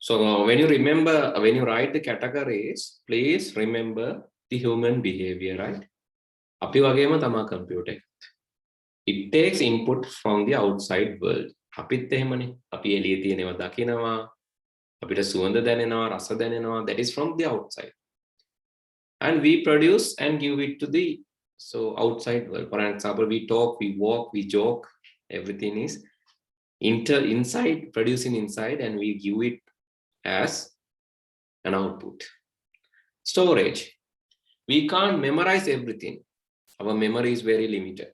So when you write the categories, please remember the human behavior, right? අපි වගේම තමා computer එක. It takes input from the outside world. අපිත් එහෙමනේ. අපි එළියේ තියෙනවා දකිනවා. අපිට සුවඳ දැනෙනවා, රස දැනෙනවා. That is from the outside. And we produce and give it to the outside world. For example, we talk, we walk, we joke. Everything is inside, producing inside, and we give it as an output. Storage. We can't memorize everything. Our memory is very limited.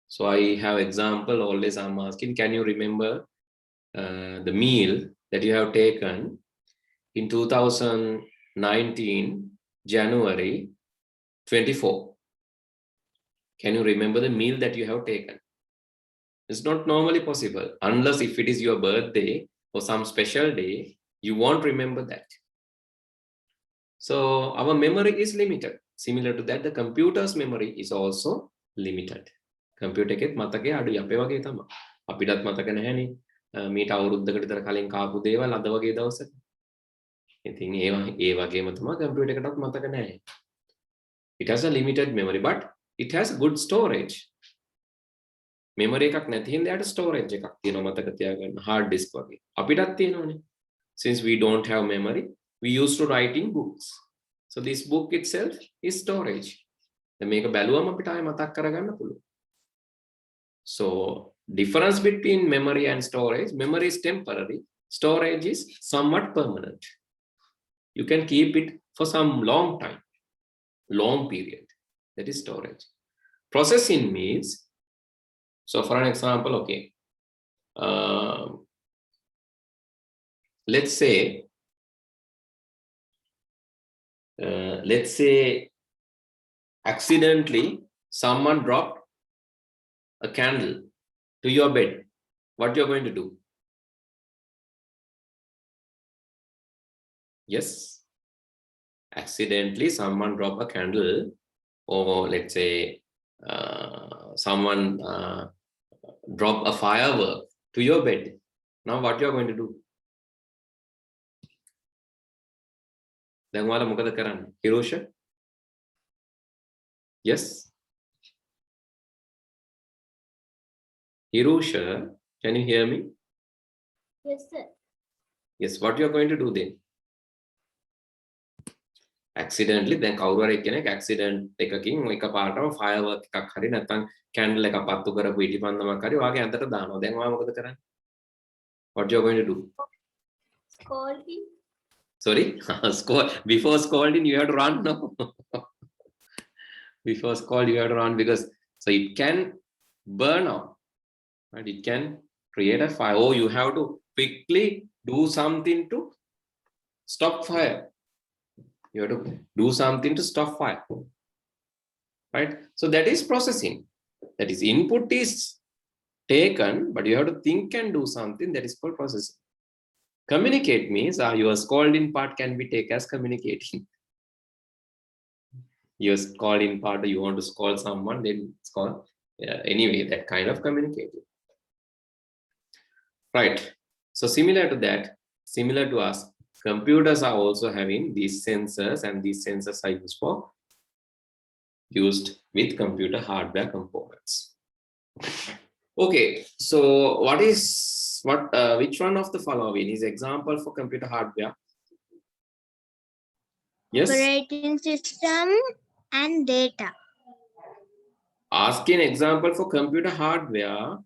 So I have example, always I'm asking, can you remember the meal that you have taken in 2019, January 24? Can you remember the meal that you have taken? It's not normally possible, unless if it is your birthday or some special day, you won't remember that. So our memory is limited. Similar to that, the computer's memory is also limited. Computer එකෙත් මතකය අඩුයි අපේ වගේ තමයි. අපිටත් මතක නැහැනේ. මීට අවුරුද්දකට විතර කලින් කාපු දේවල් අද වගේ දවසක. ඉතින් ඒ වගේම තමයි computer එකටත් මතක නැහැ. It has a limited memory, but it has good storage. Memory එකක් නැති හින්දා යාට storage එකක් තියෙනවා මතක තියාගන්න. hard disk වගේ. අපිටත් තියෙනවනේ. Since we don't have memory, we used to write in books. So this book itself is storage. මේක බැලුවම අපිට ආයෙ මතක් කරගන්න පුළුවන්. So difference between memory and storage: memory is temporary, storage is somewhat permanent. You can keep it for some long time, long period. That is storage. Processing means, so for an example, okay, let's say accidentally someone dropped a candle to your bed. What you're going to do? Yes, accidentally someone dropped a candle, or let's say someone dropped a firework to your bed. Now what you're going to do? දැන් ඔයාලා මොකද කරන්නේ? හිරෝෂ? Yes. Hirusha, can you hear me? Yes, sir. Yes, what you are going to do then? Accidentally, then කවුරු හරි කෙනෙක් accident එකකින් එකපාරටම firework එකක් හරි නැත්නම් candle එකක් පත්තු කරපු ඉටිපන්දමක් හරි වාගේ අතට දානවා. දැන් ඔයා මොකද කරන්නේ? What you are going to do? Scolding. Sorry? Before scolding, you have to run. No. Before scold, you have to run, because so it can burn out. Right? It can create a fire. Oh, you have to quickly do something to stop fire. You have to do something to stop fire. Right? So that is processing. That is, input is taken, but you have to think and do something. That is called processing. Communicate means your scolding part can be taken as communicating. Your scolding part, you want to scold someone, then scold. Anyway, that kind of communicating. Right. So similar to that, similar to us, computers are also having these sensors, and these sensors are used with computer hardware components. Okay, so which one of the following is example for computer hardware? Yes. Operating system and data. Asking example for computer hardware.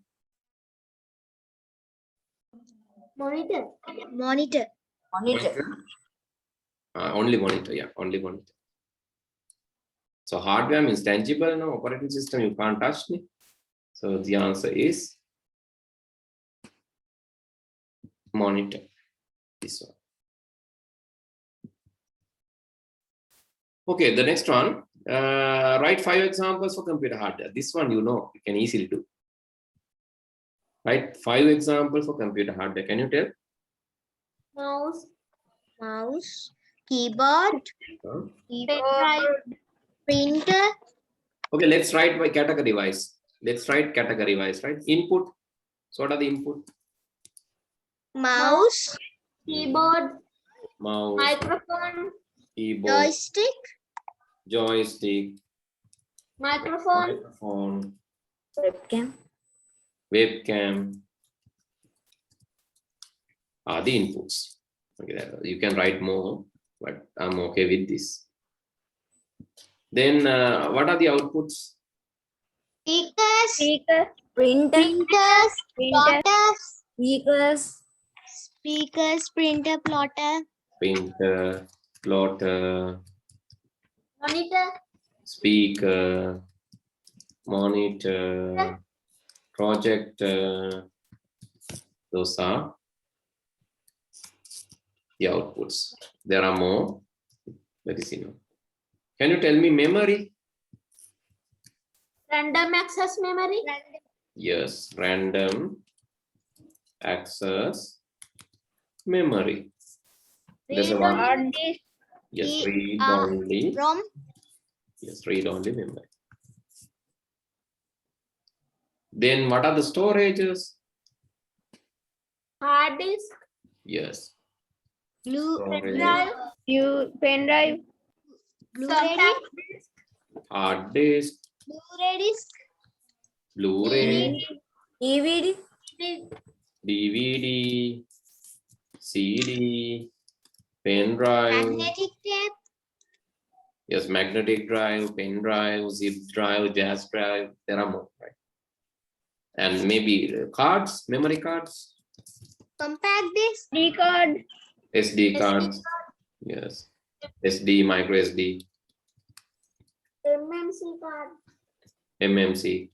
Monitor. Only monitor, yeah, only monitor. So hardware means tangible, no? Operating system, you can't touch me. So the answer is monitor. This one. Okay, the next one. Write 5 examples for computer hardware. This one you know, you can easily do. Write 5 examples for computer hardware. Can you tell? Mouse, keyboard, printer. Okay, let's write by category wise. Let's write category wise, right? Input. So what are the input? Mouse, keyboard, mouse, microphone, keyboard, joystick, microphone, webcam are the inputs. Okay, you can write more, but I'm okay with this. Then what are the outputs? speakers, printers, plotters, speakers, printer, plotter, Printer, plotter, monitor, speaker, monitor, projector. Those are the outputs. There are more. Very simple. Can you tell me memory? random access memory, Yes, random access memory. There's a one. hard disk, Yes, read only. ROM, Yes, read only memory. Then what are the storages? hard disk, Yes. pen Storage. drive, Blu-ray disk, Hard disk, Blu-ray disk, Blu-ray, DVD, DVD, CD, pen drive. magnetic tape, Yes, magnetic drive, pen drive, zip drive, jazz drive. There are more, right? And maybe cards, memory cards, compact disc, SD card, SD cards. Yes, SD, micro SD, MMC card, MMC,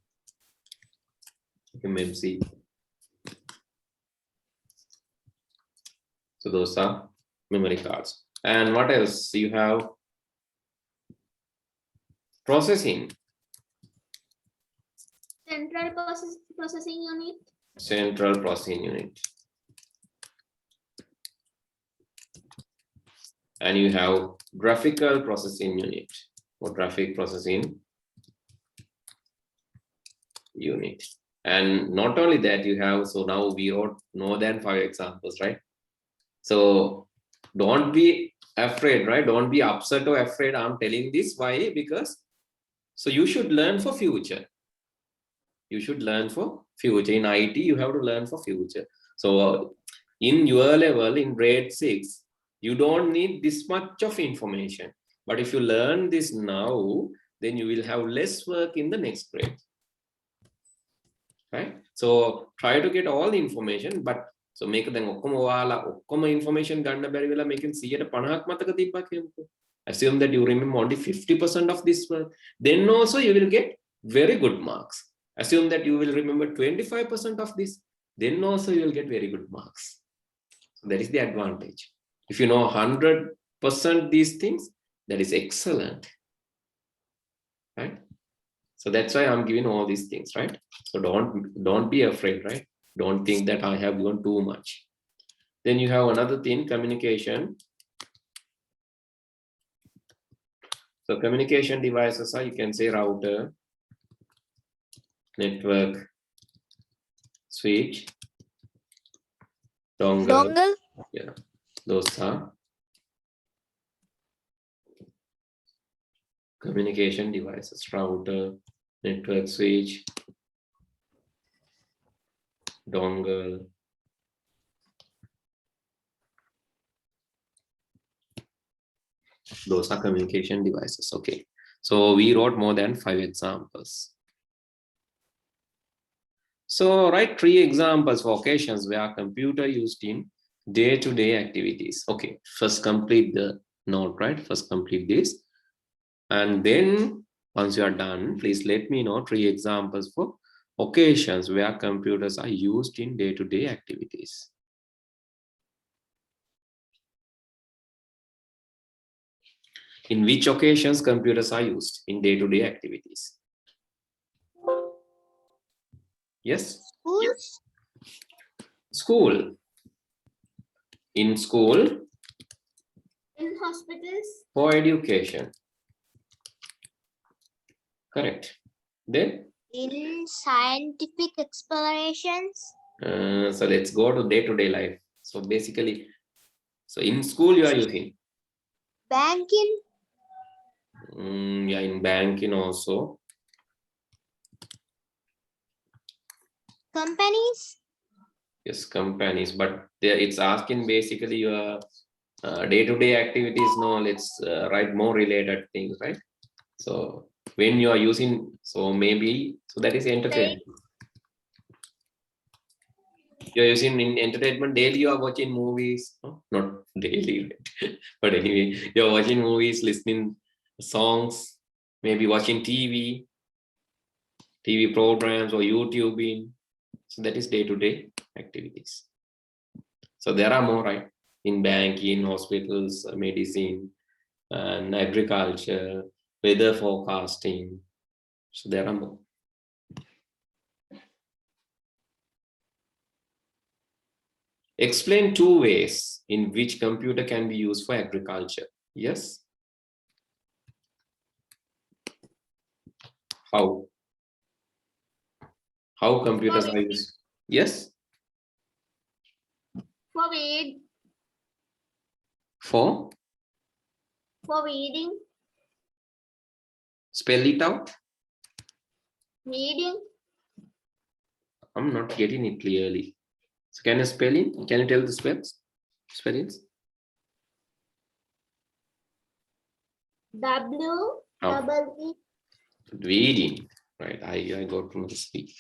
MMC. So those are memory cards. And what else? You have processing, central processing unit, central processing unit. And you have graphical processing unit or graphic processing unit. And not only that, you have, so now we wrote more than 5 examples, right? So don't be afraid, right? Don't be upset or afraid. I'm telling this why, because so you should learn for future. You should learn for future. In IT, you have to learn for future. So in your level, in grade 6, you don't need this much of information. But if you learn this now, then you will have less work in the next grade. Right? So try to get all the information, but so make them okkoma information ganna bari wela making 150ක් මතක තිබ්බා කියමුකෝ. Assume that you remember only 50% of this work. Then also you will get very good marks. Assume that you will remember 25% of this. Then also you will get very good marks. So that is the advantage. If you know 100% these things, that is excellent. Right? So that's why I'm giving all these things, right? So don't be afraid, right? Don't think that I have given too much. Then you have another thing, communication. So communication devices are, you can say router, network, switch, dongle. Yeah, those are communication devices, router, network, switch, dongle. Those are communication devices. Okay, so we wrote more than 5 examples. So write 3 examples for occasions where computer used in day-to-day activities. Okay, first complete the note, right? First complete this. And then once you are done, please let me know 3 examples for occasions where computers are used in day-to-day activities. In which occasions computers are used in day-to-day activities? Yes? schools, School. In school, in hospitals, for education. Correct. Then, in scientific explorations, so let's go to day-to-day life. So basically, So in school you are using. Banking. Yeah, in banking also. Companies. Yes, companies, but there it's asking basically your day-to-day activities. No, let's write more related things, right? So when you are using, so maybe, so that is entertainment. You're using in entertainment daily, you are watching movies, no? Not daily, right? But anyway, you're watching movies, listening songs, maybe watching TV programs or YouTubing. So that is day-to-day activities. So there are more, right? In banking, hospitals, medicine, and agriculture, weather forecasting. So there are more. Explain 2 ways in which computer can be used for agriculture. Yes. How? How computers are used? Yes. For read. For? For reading. Spell it out. Reading. I'm not getting it clearly. So can you spell it? Can you tell the spells? Spellings? W-double-E. Reading. Right. I got from the speak.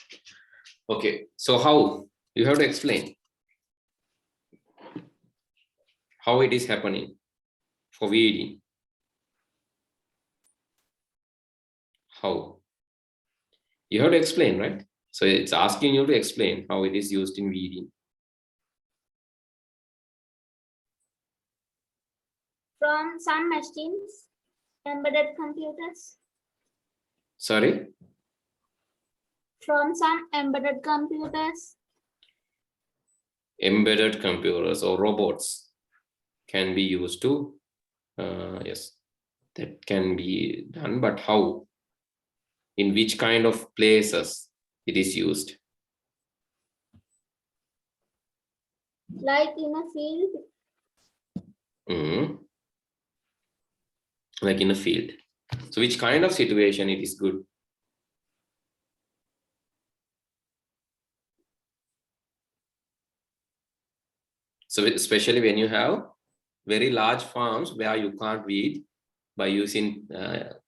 Okay. So how? You have to explain how it is happening for reading. How? You have to explain, right? So it's asking you to explain how it is used in reading. From some machines, embedded computers. Sorry? From some embedded computers. Embedded computers or robots can be used to, yes, that can be done, but how? In which kind of places it is used? Like in a field. Like in a field. So which kind of situation it is good? So especially when you have very large farms where you can't weed by using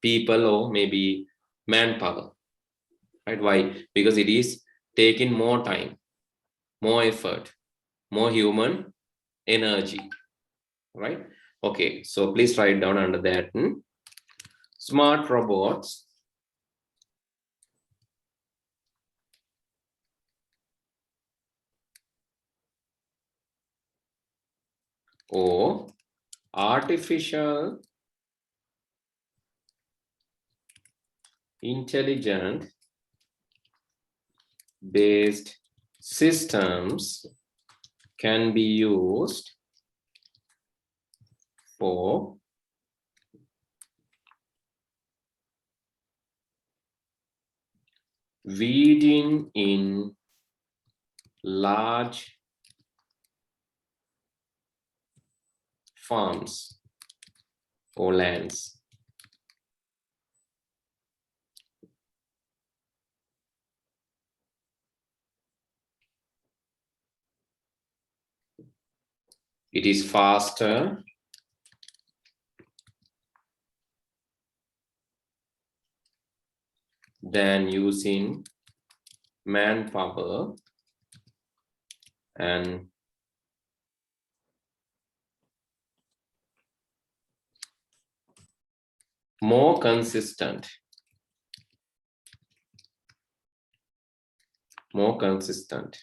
people or maybe manpower, right? Why? Because it is taking more time, more effort, more human energy, right? Okay, so please write down under that. Smart robots or artificial intelligence based systems can be used for weeding in large farms or lands. It is faster than using manpower and more consistent. More consistent.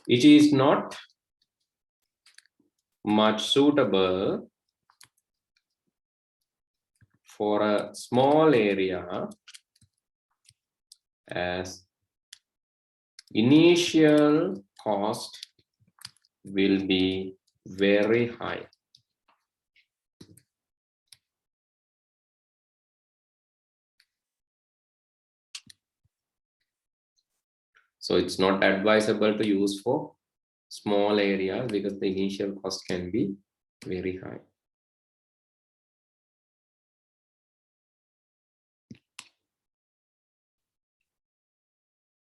It is not much suitable for a small area as initial cost will be very high. So it's not advisable to use for small areas because the initial cost can be very high.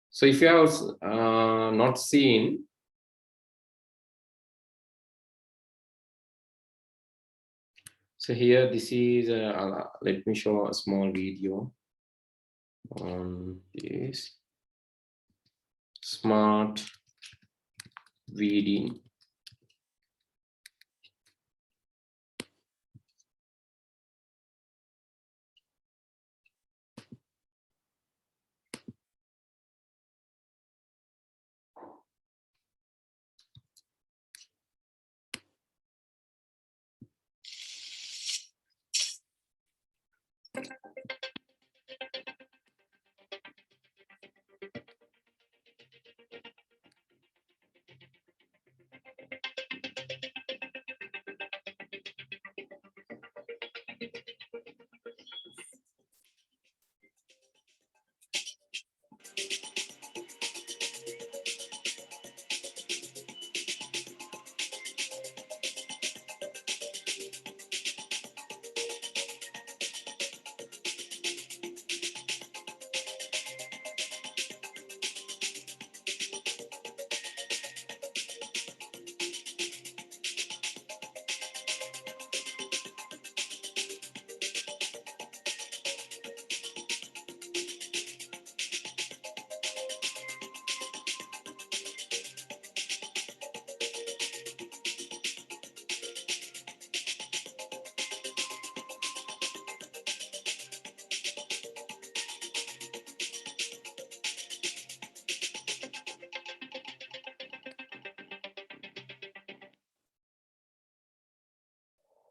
So if you have not seen, so here this is, let me show a small video on this smart weeding.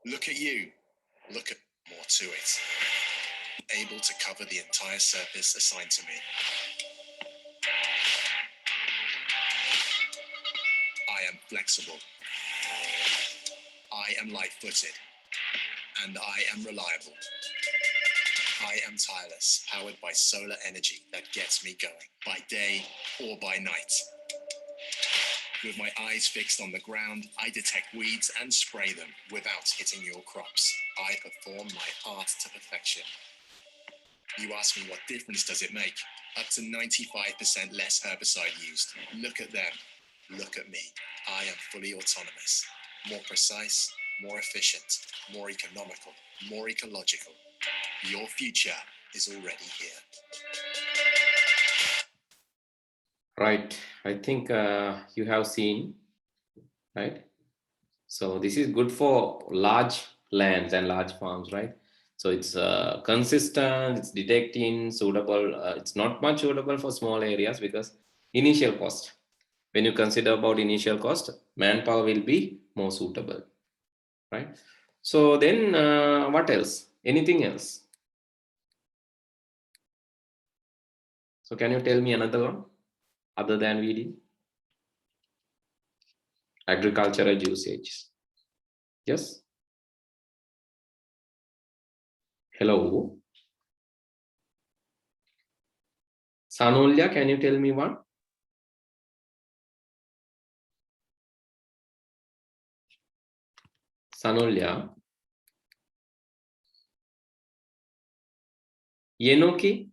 Look at you. Look at more to it. Able to cover the entire surface assigned to me. I am flexible. I am light-footed. And I am reliable. I am tireless, powered by solar energy that gets me going, by day or by night. With my eyes fixed on the ground, I detect weeds and spray them without hitting your crops. I perform my art to perfection. You ask me what difference does it make? Up to 95% less herbicide used. Look at them. Look at me. I am fully autonomous. More precise, more efficient, more economical, more ecological. Your future is already here. Right, I think you have seen, right? So this is good for large lands and large farms, right? So it's consistent, it's detecting, suitable. It's not much suitable for small areas because initial cost. When you consider about initial cost, manpower will be more suitable, right? So then what else? Anything else? So can you tell me another one other than weeding? Agricultural usage. Yes. Hello. Sanolya, can you tell me one? Sanolya. Yenoki?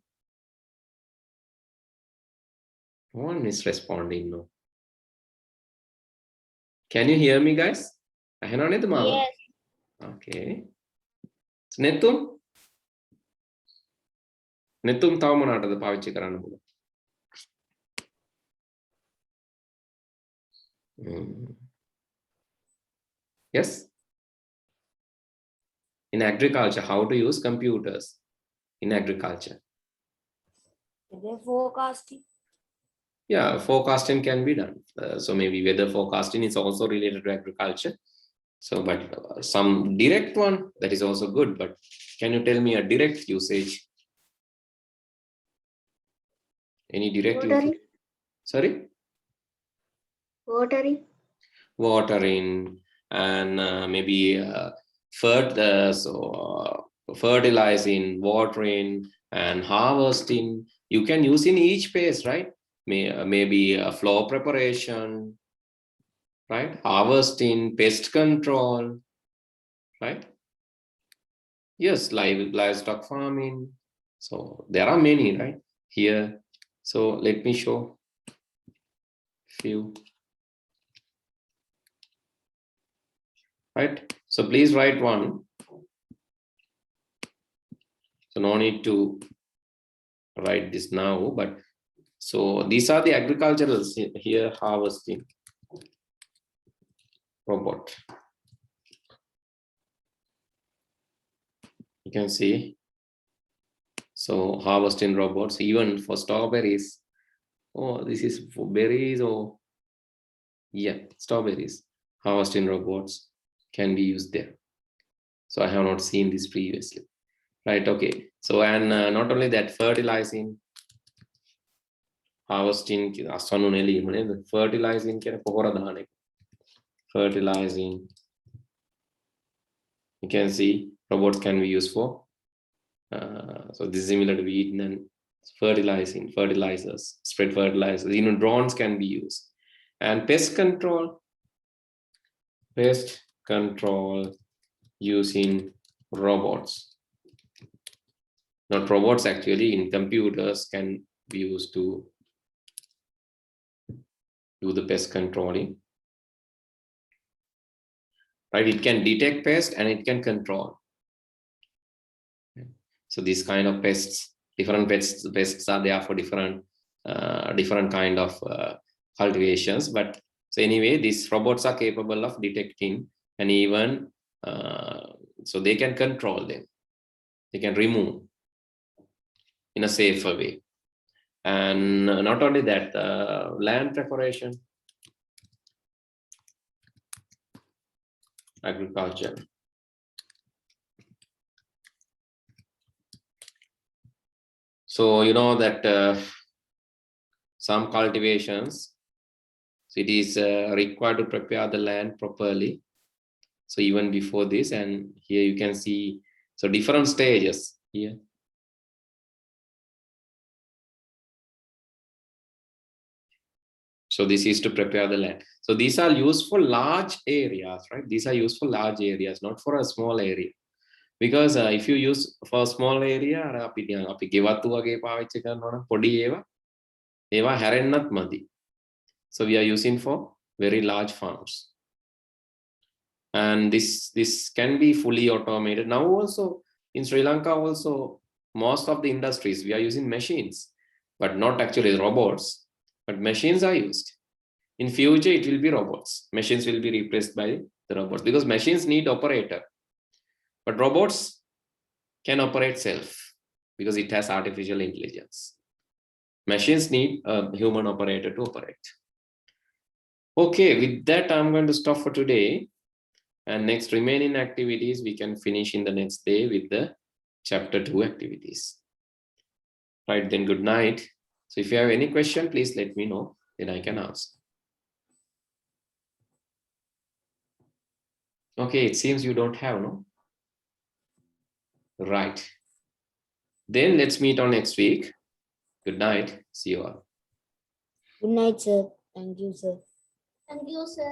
No one is responding, no. Can you hear me, guys? Yes. Okay. Netum? Netum තව මොනකටද පාවිච්චි කරන්න පුළුවන්? Yes. In agriculture, how to use computers in agriculture? Weather forecasting. Yeah, forecasting can be done. So maybe weather forecasting is also related to agriculture. So, but some direct one, that is also good, but can you tell me a direct usage? Any direct Watering. usage? Sorry? Watering. Watering and maybe fertilizing, watering and harvesting. You can use in each phase, right? Maybe floor preparation, right? Harvesting, pest control, right? Yes, livestock farming. So there are many, right? Here. So let me show few. Right? So please write one. So no need to write this now, but so these are the agricultural here harvesting robot. You can see. So harvesting robots, even for strawberries. Oh, this is for berries or yeah, strawberries. Harvesting robots can be used there. So I have not seen this previously. Right, okay. So and not only that, fertilizing, harvesting, fertilizing, fertilizing. You can see robots can be used for. So this is similar to wheat and fertilizing, fertilizers, spread fertilizers. Even drones can be used. And pest control using robots. Not robots actually, in computers can be used to do the pest controlling. Right, it can detect pests and it can control. So these kind of pests, different pests are there for different kind of cultivations. But so anyway, these robots are capable of detecting and even so they can control them. They can remove in a safer way. And not only that, land preparation, agriculture. So you know that some cultivations, so it is required to prepare the land properly. So even before this, and here you can see, so different stages here. So this is to prepare the land. So these are used for large areas, right? These are used for large areas, not for a small area. Because if you use for a small area, so we are using for very large farms. And this can be fully automated. Now also in Sri Lanka also, most of the industries, we are using machines, but not actually robots, but machines are used. In future, it will be robots. Machines will be replaced by the robots because machines need operator. But robots can operate self because it has artificial intelligence. Machines need a human operator to operate. Okay, with that, I'm going to stop for today. And next remaining activities, we can finish in the next day with the chapter 2 activities. Right, then good night. So if you have any question, please let me know, then I can answer. Okay, it seems you don't have, no? Right. Then let's meet on next week. Good night. See you all. Good night, sir. Thank you, sir. Thank you, sir.